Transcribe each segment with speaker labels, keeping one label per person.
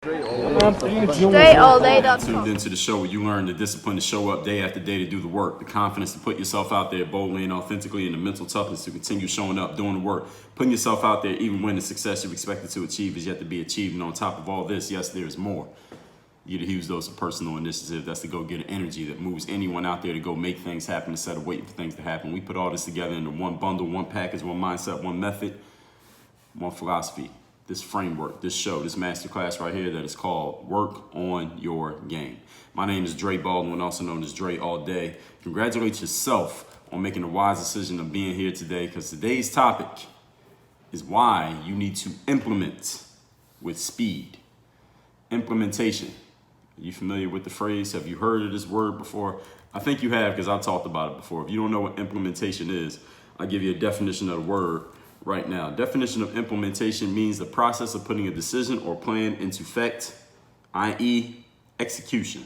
Speaker 1: DreAllDay.com.
Speaker 2: Tuned into the show where you learn the discipline to show up day after day to do the work, the confidence to put yourself out there boldly and authentically, and the mental toughness to continue showing up, doing the work, putting yourself out there even when the success you're expected to achieve is yet to be achieved. And on top of all this, yes, there's more. You get a huge dose of personal initiative. That's the go-getter energy that moves anyone out there to go make things happen instead of waiting for things to happen. We put all this together into one bundle, one package, one mindset, one method, one philosophy. This framework, this show, this masterclass right here that is called Work on Your Game. My name is Dre Baldwin, also known as Dre All Day. Congratulate yourself on making the wise decision of being here today, because today's topic is why you need to implement with speed. Implementation. Are you familiar with the phrase? Have you heard of this word before? I think you have, because I've talked about it before. If you don't know what implementation is, I'll give you a definition of the word right now. Definition of implementation means the process of putting a decision or plan into effect, i.e. execution.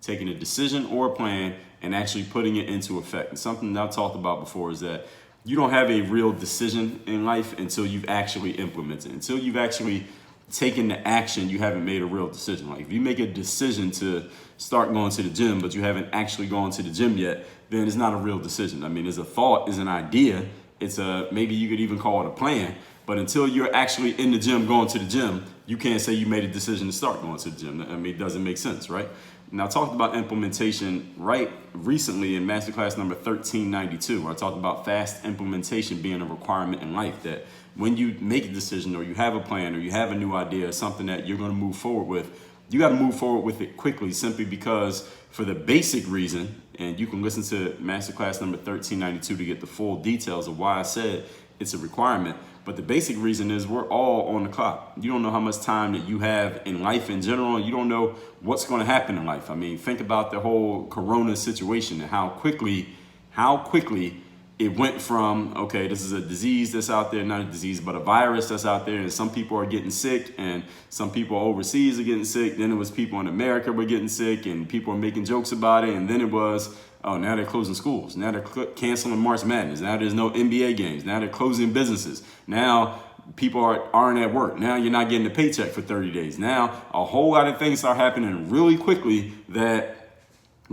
Speaker 2: Taking a decision or a plan and actually putting it into effect. And something that I've talked about before is that you don't have a real decision in life until you've actually implemented. Until you've actually taken the action, you haven't made a real decision. Like if you make a decision to start going to the gym, but you haven't actually gone to the gym yet, then it's not a real decision. I mean, it's a thought, it's an idea. It's maybe you could even call it a plan, but until you're actually in the gym, going to the gym, you can't say you made a decision to start going to the gym. I mean, it doesn't make sense, right? Now, I talked about implementation right recently in masterclass number 1392, where I talked about fast implementation being a requirement in life, that when you make a decision or you have a plan or you have a new idea or something that you're going to move forward with, you got to move forward with it quickly, simply because for the basic reason, and you can listen to masterclass number 1392 to get the full details of why I said it's a requirement. But the basic reason is we're all on the clock. You don't know how much time that you have in life in general. You don't know what's going to happen in life. I mean, think about the whole corona situation and how quickly it went from, okay, this is a disease that's out there, not a disease, but a virus that's out there, and some people are getting sick, and some people overseas are getting sick. Then it was people in America were getting sick, and people are making jokes about it. And then it was, oh, now they're closing schools. Now they're canceling March Madness. Now there's no NBA games. Now they're closing businesses. Now people aren't at work. Now you're not getting a paycheck for 30 days. Now a whole lot of things start happening really quickly that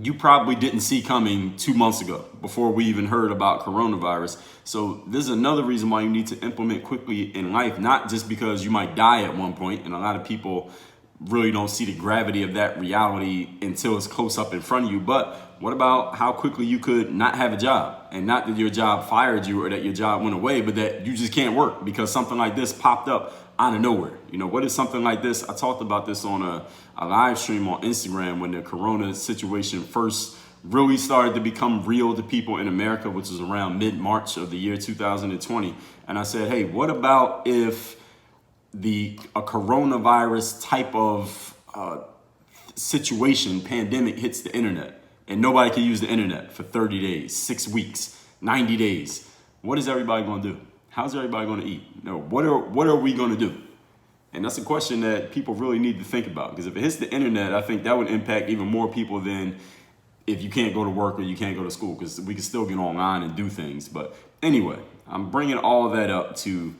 Speaker 2: you probably didn't see coming 2 months ago before we even heard about coronavirus. So this is another reason why you need to implement quickly in life, not just because you might die at one point, and a lot of people really don't see the gravity of that reality until it's close up in front of you. But what about how quickly you could not have a job, and not that your job fired you or that your job went away, but that you just can't work because something like this popped up out of nowhere. You know, what is something like this? I talked about this on a live stream on Instagram when the corona situation first really started to become real to people in America, which was around mid-March of the year 2020. And I said, hey, what about if a coronavirus type of situation, pandemic, hits the internet and nobody can use the internet for 30 days, 6 weeks, 90 days? What is everybody going to do? How's everybody going to eat? No, what are we going to do? And that's a question that people really need to think about, because if it hits the internet, I think that would impact even more people than if you can't go to work or you can't go to school, because we can still get online and do things. But anyway, I'm bringing all of that up to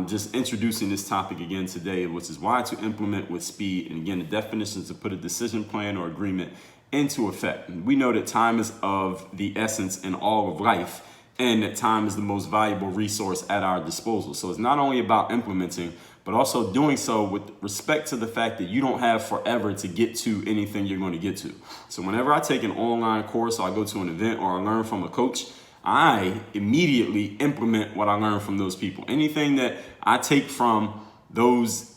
Speaker 2: just introducing this topic again today, which is why to implement with speed. And again, the definition is to put a decision, plan, or agreement into effect. And we know that time is of the essence in all of life, and that time is the most valuable resource at our disposal. So it's not only about implementing, but also doing so with respect to the fact that you don't have forever to get to anything you're going to get to. So whenever I take an online course, or I go to an event, or I learn from a coach, I immediately implement what I learn from those people. Anything that I take from those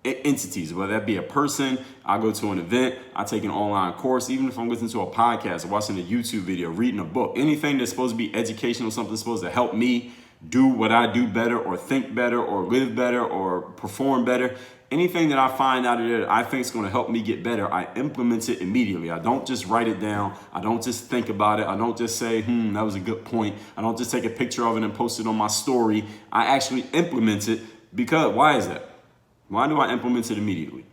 Speaker 2: entities, whether that be a person, I go to an event, I take an online course, even if I'm listening to a podcast or watching a YouTube video, reading a book, anything that's supposed to be educational, something that's supposed to help me do what I do better, or think better, or live better, or perform better, anything that I find out of there that I think is going to help me get better, I implement it immediately. I don't just write it down. I don't just think about it. I don't just say, that was a good point. I don't just take a picture of it and post it on my story. I actually implement it. Because why is that? Why do I implement it immediately?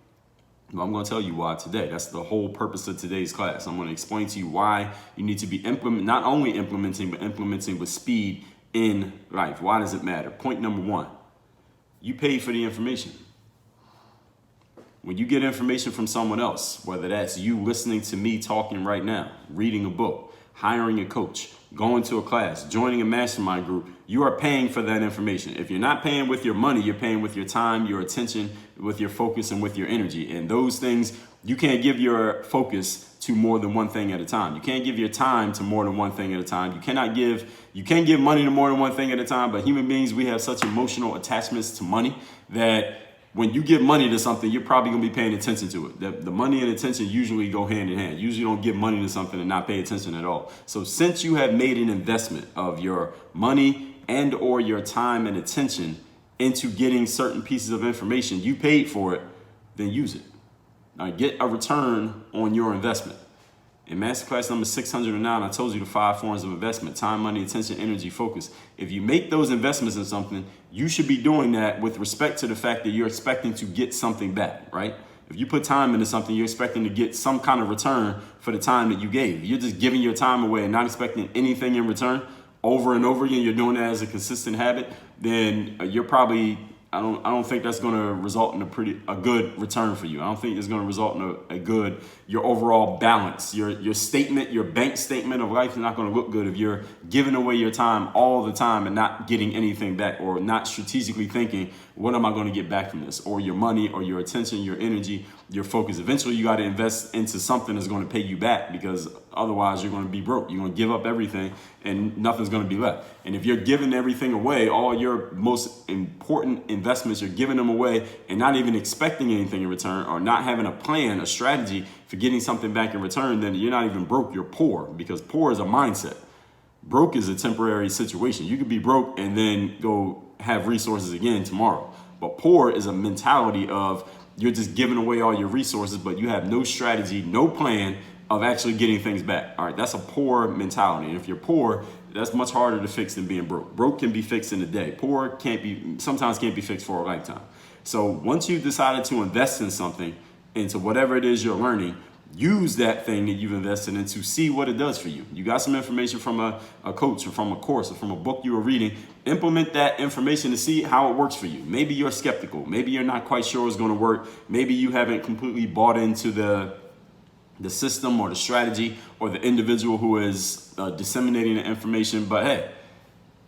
Speaker 2: Well, I'm going to tell you why today. That's the whole purpose of today's class. I'm going to explain to you why you need to be not only implementing, but implementing with speed in life. Why does it matter? Point number one, you pay for the information. When you get information from someone else, whether that's you listening to me talking right now, reading a book, hiring a coach, going to a class, joining a mastermind group, you are paying for that information. If you're not paying with your money, you're paying with your time, your attention, with your focus, and with your energy. And those things, you can't give your focus to more than one thing at a time. You can't give your time to more than one thing at a time. You can't give money to more than one thing at a time, but human beings, we have such emotional attachments to money that when you give money to something, you're probably going to be paying attention to it. The money and attention usually go hand in hand. Usually don't give money to something and not pay attention at all. So since you have made an investment of your money and or your time and attention into getting certain pieces of information, you paid for it, then use it. Now get a return on your investment. In masterclass number 609, I told you the 5 forms of investment: time, money, attention, energy, focus. If you make those investments in something, you should be doing that with respect to the fact that you're expecting to get something back, right? If you put time into something, you're expecting to get some kind of return for the time that you gave. If you're just giving your time away and not expecting anything in return over and over again, you're doing that as a consistent habit, then you're probably, I don't think that's going to result in a good return for you. I don't think it's going to result in your overall balance. Your statement, your bank statement of life is not going to look good if you're giving away your time all the time and not getting anything back, or not strategically thinking, what am I going to get back from this? Or your money, or your attention, your energy, your focus. Eventually you got to invest into something that's going to pay you back, because otherwise you're going to be broke. You're going to give up everything and nothing's going to be left. And if you're giving everything away, all your most important investments, you're giving them away and not even expecting anything in return, or not having a plan, a strategy for getting something back in return, then you're not even broke, you're poor, because poor is a mindset. Broke is a temporary situation. You could be broke and then go have resources again tomorrow. But poor is a mentality of you're just giving away all your resources, but you have no strategy, no plan of actually getting things back. All right, that's a poor mentality. And if you're poor, that's much harder to fix than being broke. Broke can be fixed in a day. Poor sometimes can't be fixed for a lifetime. So once you've decided to invest in something, into whatever it is you're learning, use that thing that you've invested in to see what it does for you. You got some information from a coach, or from a course, or from a book you were reading. Implement that information to see how it works for you. Maybe you're skeptical. Maybe you're not quite sure it's going to work. Maybe you haven't completely bought into the system or the strategy or the individual who is disseminating the information. But hey,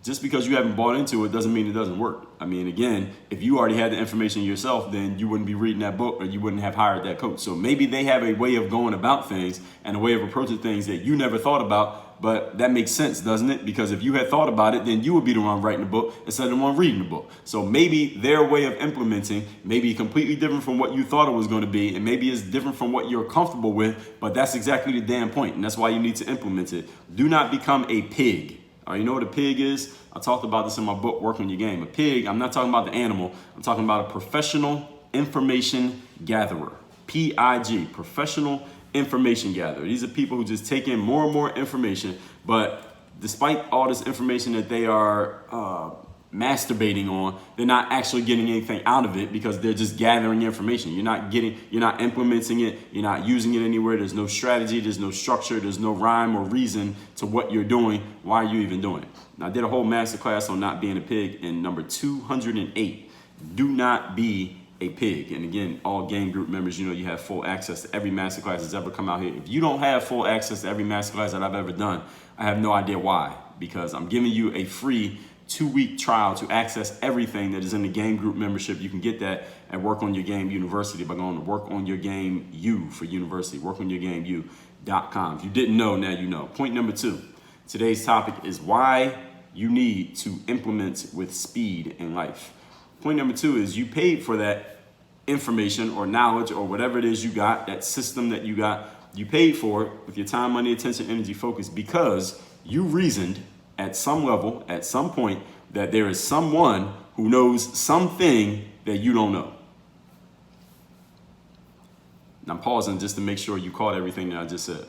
Speaker 2: just because you haven't bought into it doesn't mean it doesn't work. I mean, again, if you already had the information yourself, then you wouldn't be reading that book, or you wouldn't have hired that coach. So maybe they have a way of going about things and a way of approaching things that you never thought about, but that makes sense, doesn't it? Because if you had thought about it, then you would be the one writing the book instead of the one reading the book. So maybe their way of implementing may be completely different from what you thought it was going to be, and maybe it's different from what you're comfortable with, but that's exactly the damn point, and that's why you need to implement it. Do not become a pig. All right, you know what a pig is? I talked about this in my book, Work on Your Game. A pig, I'm not talking about the animal. I'm talking about a professional information gatherer. PIG, professional information gatherer. These are people who just take in more and more information, but despite all this information that they are masturbating on, they're not actually getting anything out of it, because they're just gathering information. You're not implementing it. You're not using it anywhere. There's no strategy. There's no structure. There's no rhyme or reason to what you're doing. Why are you even doing it? Now, I did a whole masterclass on not being a pig in number 208. Do not be a pig. And again, all game group members, you know, you have full access to every masterclass that's ever come out here. If you don't have full access to every masterclass that I've ever done, I have no idea why, because I'm giving you a free 2-week trial to access everything that is in the game group membership. You can get that at Work on Your Game University by going to Work on Your Game U for University, workonyourgameu.com. If you didn't know, now you know. Point number 2, today's topic is why you need to implement with speed in life. Point number 2 is you paid for that information or knowledge or whatever it is you got, that system that you got. You paid for it with your time, money, attention, energy, focus, because you reasoned at some level, at some point, that there is someone who knows something that you don't know. Now I'm pausing just to make sure you caught everything that I just said.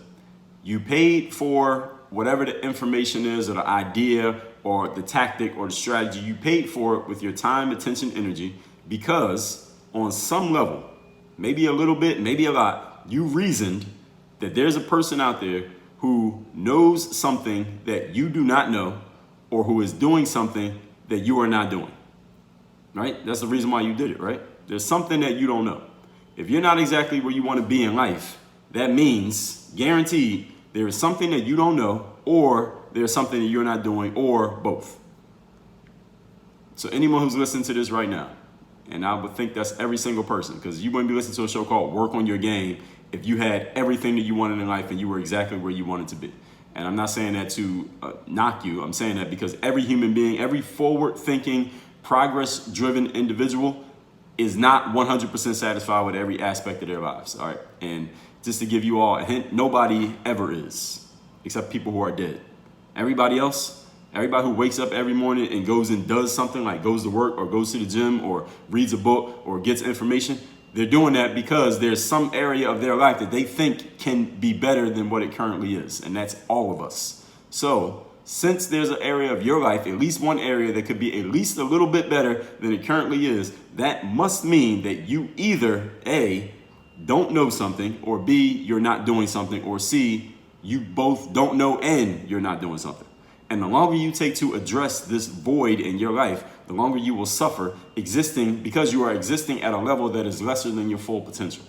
Speaker 2: You paid for whatever the information is, or the idea, or the tactic, or the strategy. You paid for it with your time, attention, energy, because on some level, maybe a little bit, maybe a lot, you reasoned that there's a person out there who knows something that you do not know, or who is doing something that you are not doing, right? That's the reason why you did it, right? There's something that you don't know. If you're not exactly where you want to be in life, that means guaranteed there is something that you don't know, or there's something that you're not doing, or both. So anyone who's listening to this right now, and I would think that's every single person, because you wouldn't be listening to a show called Work on Your Game if you had everything that you wanted in life and you were exactly where you wanted to be. And I'm not saying that to knock you. I'm saying that because every human being, every forward-thinking, progress-driven individual is not 100% satisfied with every aspect of their lives. All right. And just to give you all a hint, nobody ever is, except people who are dead. Everybody else, everybody who wakes up every morning and goes and does something, like goes to work or goes to the gym or reads a book or gets information, they're doing that because there's some area of their life that they think can be better than what it currently is. And that's all of us. So since there's an area of your life, at least one area that could be at least a little bit better than it currently is, that must mean that you either A, don't know something, or B, you're not doing something, or C, you both don't know and you're not doing something. And the longer you take to address this void in your life, the longer you will suffer existing, because you are existing at a level that is lesser than your full potential.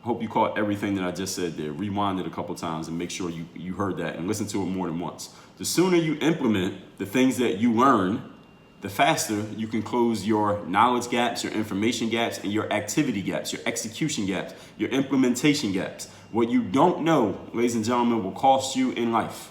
Speaker 2: I hope you caught everything that I just said there. Rewind it a couple times and make sure you heard that and listen to it more than once. The sooner you implement the things that you learn, the faster you can close your knowledge gaps, your information gaps, and your activity gaps, your execution gaps, your implementation gaps. What you don't know, ladies and gentlemen, will cost you in life.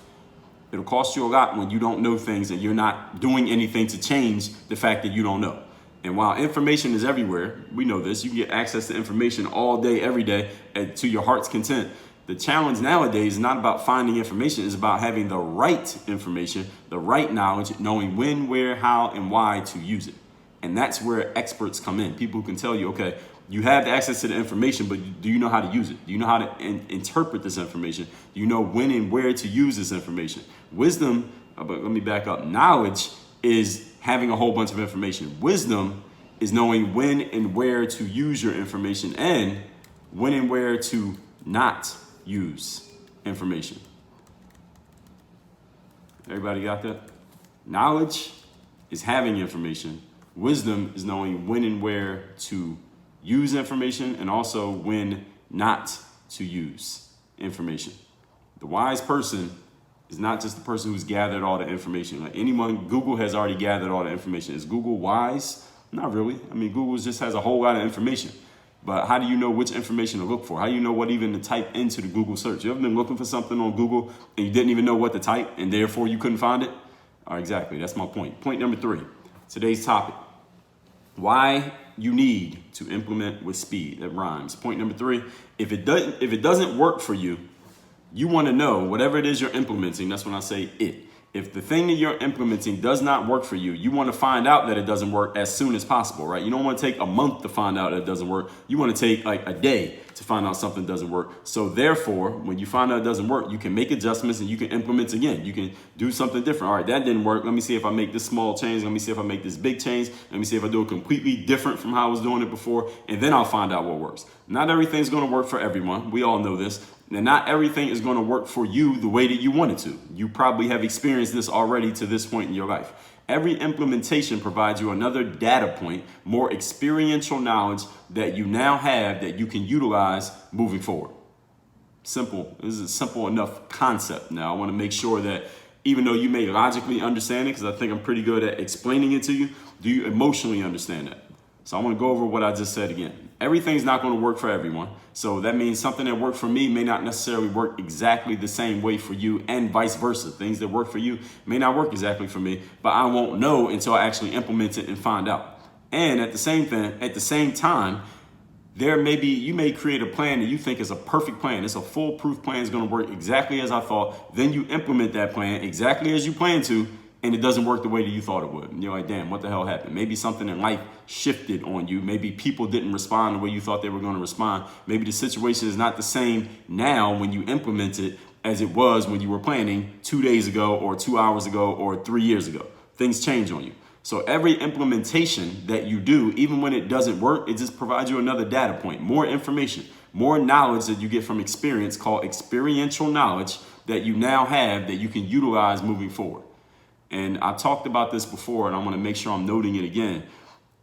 Speaker 2: It'll cost you a lot when you don't know things and you're not doing anything to change the fact that you don't know. And while information is everywhere, we know this, you can get access to information all day, every day, to your heart's content. The challenge nowadays is not about finding information, it's about having the right information, the right knowledge, knowing when, where, how, and why to use it. And that's where experts come in. People who can tell you, okay, you have access to the information, but do you know how to use it? Do you know how to interpret this information? Do you know when and where to use this information? Wisdom, but let me back up. Knowledge is having a whole bunch of information. Wisdom is knowing when and where to use your information and when and where to not use information. Everybody got that? Knowledge is having information. Wisdom is knowing when and where to use information and also when not to use information. The wise person is not just the person who's gathered all the information. Like anyone, Google has already gathered all the information. Is Google wise? Not really. I mean, Google just has a whole lot of information. But how do you know which information to look for? How do you know what even to type into the Google search? You ever been looking for something on Google and you didn't even know what to type and therefore you couldn't find it? Exactly. That's my point. Point number 3, today's topic. Why you need to implement with speed. That rhymes. Point number 3, if it doesn't work for you, you want to know whatever it is you're implementing. That's when I say it. If the thing that you're implementing does not work for you, you want to find out that it doesn't work as soon as possible, right? You don't want to take a month to find out that it doesn't work. You want to take like a day to find out something doesn't work. So therefore, when you find out it doesn't work, you can make adjustments and you can implement again. You can do something different. All right, that didn't work. Let me see if I make this small change. Let me see if I make this big change. Let me see if I do it completely different from how I was doing it before. And then I'll find out what works. Not everything's going to work for everyone. We all know this. And not everything is going to work for you the way that you want it to. You probably have experienced this already to this point in your life. Every implementation provides you another data point, more experiential knowledge that you now have that you can utilize moving forward. Simple. This is a simple enough concept. Now, I want to make sure that even though you may logically understand it, because I think I'm pretty good at explaining it to you, do you emotionally understand that? So I want to go over what I just said again. Everything's not going to work for everyone. So that means something that worked for me may not necessarily work exactly the same way for you, and vice versa. Things that work for you may not work exactly for me, but I won't know until I actually implement it and find out. And at the same time, you may create a plan that you think is a perfect plan. It's a foolproof plan. It's going to work exactly as I thought. Then you implement that plan exactly as you plan to, and it doesn't work the way that you thought it would. And you're like, damn, what the hell happened? Maybe something in life shifted on you. Maybe people didn't respond the way you thought they were going to respond. Maybe the situation is not the same now when you implement it as it was when you were planning 2 days ago or 2 hours ago or 3 years ago. Things change on you. So every implementation that you do, even when it doesn't work, it just provides you another data point, more information, more knowledge that you get from experience, called experiential knowledge, that you now have that you can utilize moving forward. And I've talked about this before, and I want to make sure I'm noting it again.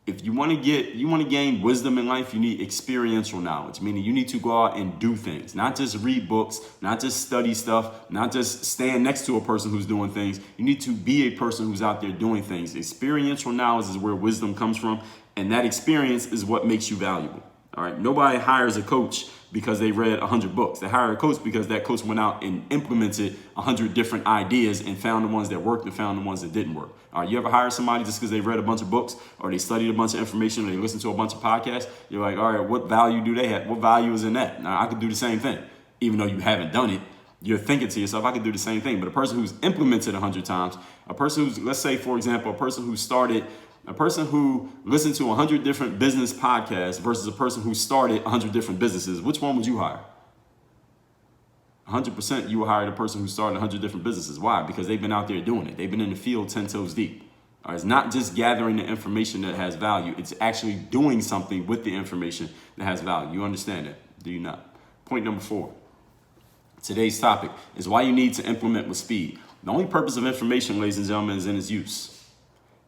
Speaker 2: If you want to gain wisdom in life, you need experiential knowledge, meaning you need to go out and do things, not just read books, not just study stuff, not just stand next to a person who's doing things. You need to be a person who's out there doing things. Experiential knowledge is where wisdom comes from, and that experience is what makes you valuable. All right. Nobody hires a coach because they read 100 books. They hire a coach because that coach went out and implemented 100 different ideas and found the ones that worked and found the ones that didn't work. All right. You ever hire somebody just because they read a bunch of books or they studied a bunch of information or they listened to a bunch of podcasts? You're like, all right, what value do they have? What value is in that? Now, I could do the same thing. Even though you haven't done it, you're thinking to yourself, I could do the same thing. But a person who's implemented 100 times, a person who's, let's say, for example, a person who listened to 100 different business podcasts versus a person who started 100 different businesses, which one would you hire? 100% you will hire the person who started 100 different businesses. Why? Because they've been out there doing it. They've been in the field 10 toes deep. All right, it's not just gathering the information that has value. It's actually doing something with the information that has value. You understand that? Do you not? Point number 4. Today's topic is why you need to implement with speed. The only purpose of information, ladies and gentlemen, is in its use.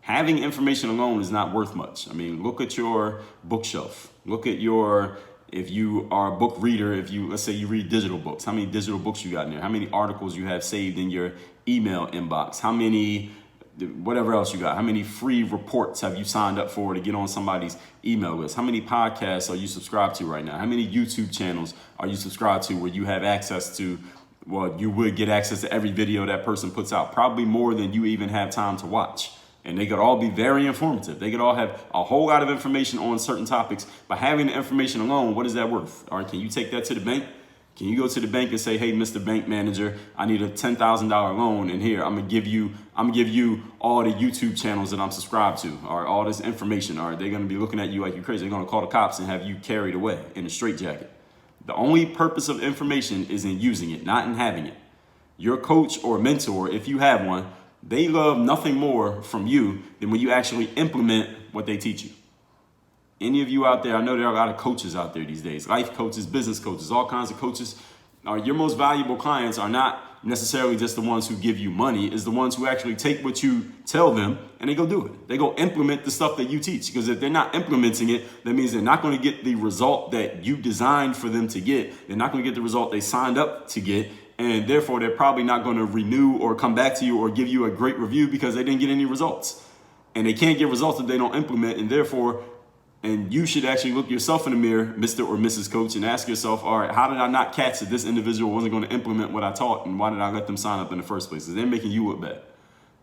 Speaker 2: Having information alone is not worth much. I mean, look at your bookshelf. Look at if you are a book reader, let's say you read digital books, how many digital books you got in there? How many articles you have saved in your email inbox? How many, whatever else you got? How many free reports have you signed up for to get on somebody's email list? How many podcasts are you subscribed to right now? How many YouTube channels are you subscribed to where you have access to, well, you would get access to every video that person puts out? Probably more than you even have time to watch. And they could all be very informative. They could all have a whole lot of information on certain topics. But having the information alone, what is that worth? All right, can you take that to the bank? Can you go to the bank and say, hey, Mr. Bank Manager, I need a $10,000 loan, and here I'm gonna give you all the YouTube channels that I'm subscribed to, or all this information. Or they're gonna be looking at you like you're crazy. They're gonna call the cops and have you carried away in a straitjacket. The only purpose of information is in using it, not in having it. Your coach or mentor, if you have one, they love nothing more from you than when you actually implement what they teach you. Any of you out there, I know there are a lot of coaches out there these days, life coaches, business coaches, all kinds of coaches. Your most valuable clients are not necessarily just the ones who give you money, it's the ones who actually take what you tell them and they go do it. They go implement the stuff that you teach, because if they're not implementing it, that means they're not going to get the result that you designed for them to get. They're not going to get the result they signed up to get. And therefore, they're probably not going to renew or come back to you or give you a great review because they didn't get any results. And they can't get results if they don't implement. And therefore, and you should actually look yourself in the mirror, Mr. or Mrs. Coach, and ask yourself, all right, how did I not catch that this individual wasn't going to implement what I taught? And why did I let them sign up in the first place? Because they're making you look bad.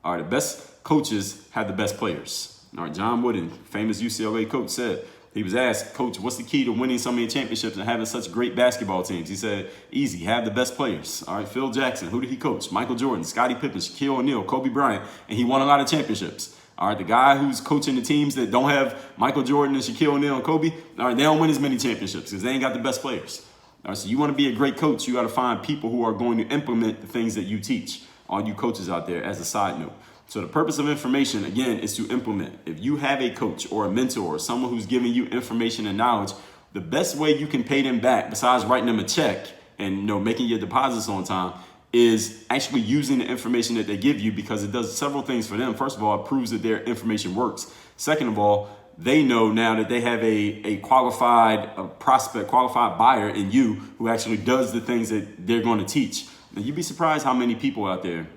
Speaker 2: All right, the best coaches have the best players. All right, John Wooden, famous UCLA coach, said, he was asked, Coach, what's the key to winning so many championships and having such great basketball teams? He said, easy, have the best players. All right, Phil Jackson, who did he coach? Michael Jordan, Scottie Pippen, Shaquille O'Neal, Kobe Bryant, and he won a lot of championships. All right, the guy who's coaching the teams that don't have Michael Jordan and Shaquille O'Neal and Kobe, all right, they don't win as many championships because they ain't got the best players. All right, so you want to be a great coach, you got to find people who are going to implement the things that you teach. All you coaches out there, as a side note. So the purpose of information, again, is to implement. If you have a coach or a mentor or someone who's giving you information and knowledge, the best way you can pay them back, besides writing them a check and making your deposits on time, is actually using the information that they give you, because it does several things for them. First of all, it proves that their information works. Second of all, they know now that they have a qualified prospect, qualified buyer in you who actually does the things that they're going to teach. Now, you'd be surprised how many people out there,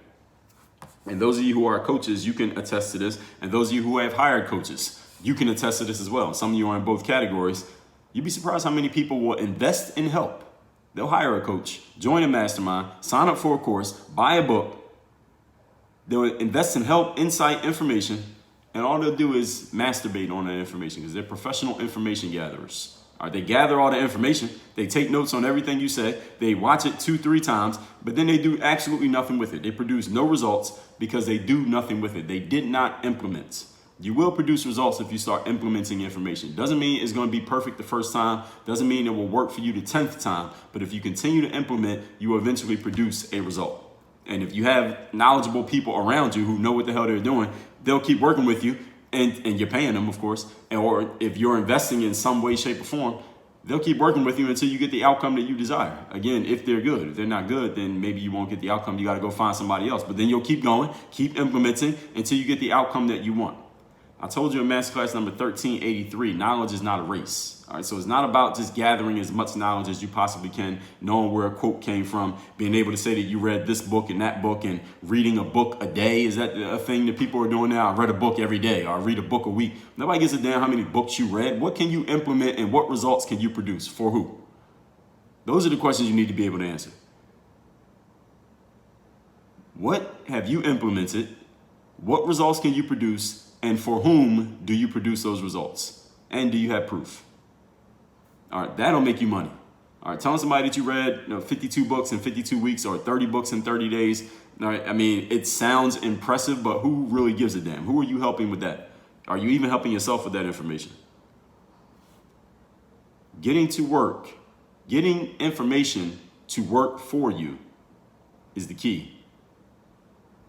Speaker 2: and those of you who are coaches, you can attest to this. And those of you who have hired coaches, you can attest to this as well. Some of you are in both categories. You'd be surprised how many people will invest in help. They'll hire a coach, join a mastermind, sign up for a course, buy a book. They'll invest in help, insight, information, and all they'll do is masturbate on that information because they're professional information gatherers. All right, they gather all the information. They take notes on everything you say. They watch it 2-3 times, but then they do absolutely nothing with it. They produce no results because they do nothing with it. They did not implement. You will produce results if you start implementing information. Doesn't mean it's going to be perfect the first time. Doesn't mean it will work for you the 10th time. But if you continue to implement, you will eventually produce a result. And if you have knowledgeable people around you who know what the hell they're doing, they'll keep working with you. And you're paying them, of course. Or if you're investing in some way, shape, or form, they'll keep working with you until you get the outcome that you desire. Again, if they're good. If they're not good, then maybe you won't get the outcome. You got to go find somebody else. But then you'll keep going, keep implementing until you get the outcome that you want. I told you in masterclass number 1383, knowledge is not a race. All right, so it's not about just gathering as much knowledge as you possibly can, knowing where a quote came from, being able to say that you read this book and that book, and reading a book a day. Is that a thing that people are doing now? I read a book every day, or I read a book a week. Nobody gives a damn how many books you read. What can you implement and what results can you produce? For who? Those are the questions you need to be able to answer. What have you implemented? What results can you produce? And for whom do you produce those results? And do you have proof? All right, that'll make you money. All right, telling somebody that you read 52 books in 52 weeks or 30 books in 30 days. All right, I mean, it sounds impressive, but who really gives a damn? Who are you helping with that? Are you even helping yourself with that information? Getting to work, getting information to work for you is the key.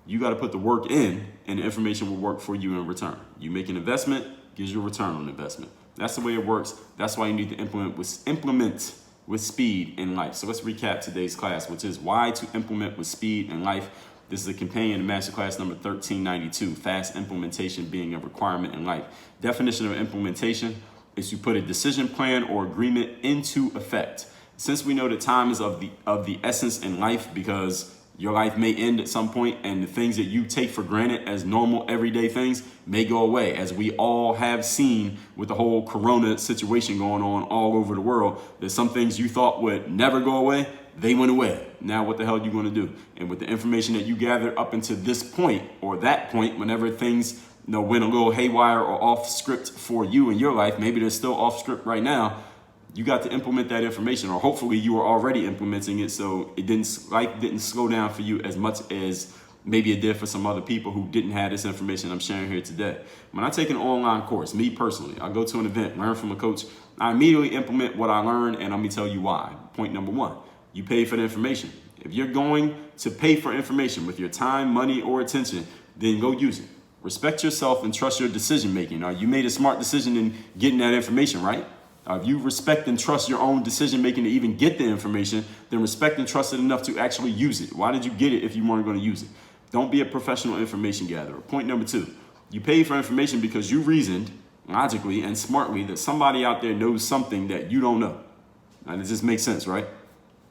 Speaker 2: You got to put the work in, and the information will work for you in return. You make an investment, gives you a return on investment. That's the way it works. That's why you need to implement with speed in life. So let's recap today's class, which is why to implement with speed in life. This is a companion to masterclass number 1392, fast implementation being a requirement in life. Definition of implementation is to put a decision plan or agreement into effect. Since we know that time is of the essence in life, because your life may end at some point, and the things that you take for granted as normal everyday things may go away, as we all have seen with the whole corona situation going on all over the world, that some things you thought would never go away, they went away. Now what the hell are you going to do? And with the information that you gathered up until this point or that point, whenever things went a little haywire or off script for you in your life, maybe they're still off script right now, you got to implement that information, or hopefully you were already implementing it, so life didn't slow down for you as much as maybe it did for some other people who didn't have this information I'm sharing here today. When I take an online course, me personally, I go to an event, learn from a coach, I immediately implement what I learned, and let me tell you why. Point number one, you pay for the information. If you're going to pay for information with your time, money, or attention, then go use it. Respect yourself and trust your decision making. You made a smart decision in getting that information, right? If you respect and trust your own decision making to even get the information, then respect and trust it enough to actually use it. Why did you get it if you weren't going to use it? Don't be a professional information gatherer. Point number two, you pay for information because you reasoned logically and smartly that somebody out there knows something that you don't know. And it just makes sense, right?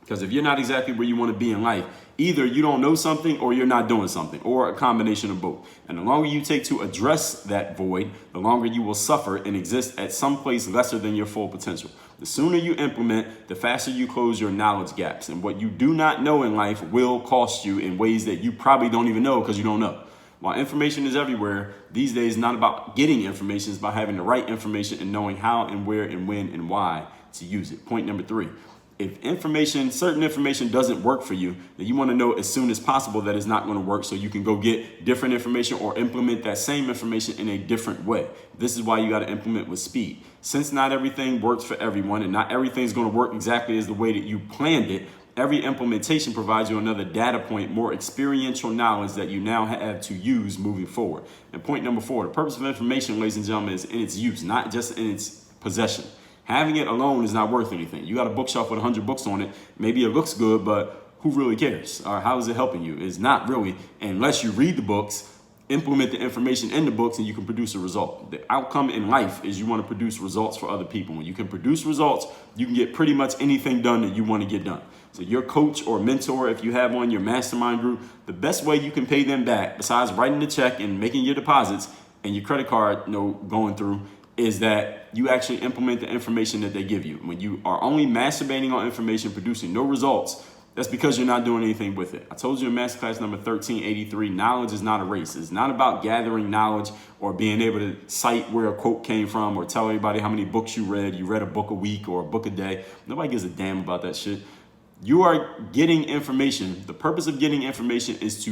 Speaker 2: Because if you're not exactly where you want to be in life, either you don't know something or you're not doing something, or a combination of both. And the longer you take to address that void, the longer you will suffer and exist at some place lesser than your full potential. The sooner you implement, the faster you close your knowledge gaps. And what you do not know in life will cost you in ways that you probably don't even know because you don't know. While information is everywhere, these days it's not about getting information, it's about having the right information and knowing how and where and when and why to use it. Point number three. If certain information doesn't work for you, then you want to know as soon as possible that it's not going to work, so you can go get different information or implement that same information in a different way. This is why you got to implement with speed. Since not everything works for everyone and not everything's going to work exactly as the way that you planned it, every implementation provides you another data point, more experiential knowledge that you now have to use moving forward. And point number four, the purpose of information, ladies and gentlemen, is in its use, not just in its possession. Having it alone is not worth anything. You got a bookshelf with 100 books on it. Maybe it looks good, but who really cares? Or how is it helping you? It's not really, unless you read the books, implement the information in the books, and you can produce a result. The outcome in life is you want to produce results for other people. When you can produce results, you can get pretty much anything done that you want to get done. So your coach or mentor, if you have one, your mastermind group, the best way you can pay them back, besides writing the check and making your deposits and your credit card going through, is that you actually implement the information that they give you. When you are only masturbating on information, producing no results, that's because you're not doing anything with it. I told you in masterclass number 1383, knowledge is not a race. It's not about gathering knowledge or being able to cite where a quote came from or tell everybody how many books you read. You read a book a week or a book a day. Nobody gives a damn about that shit. You are getting information. The purpose of getting information is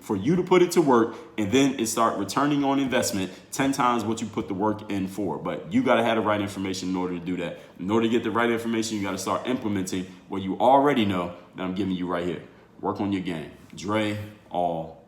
Speaker 2: for you to put it to work, and then it start returning on investment 10 times what you put the work in for. But you got to have the right information in order to do that. In order to get the right information, you got to start implementing what you already know that I'm giving you right here. Work on your game. Dre, all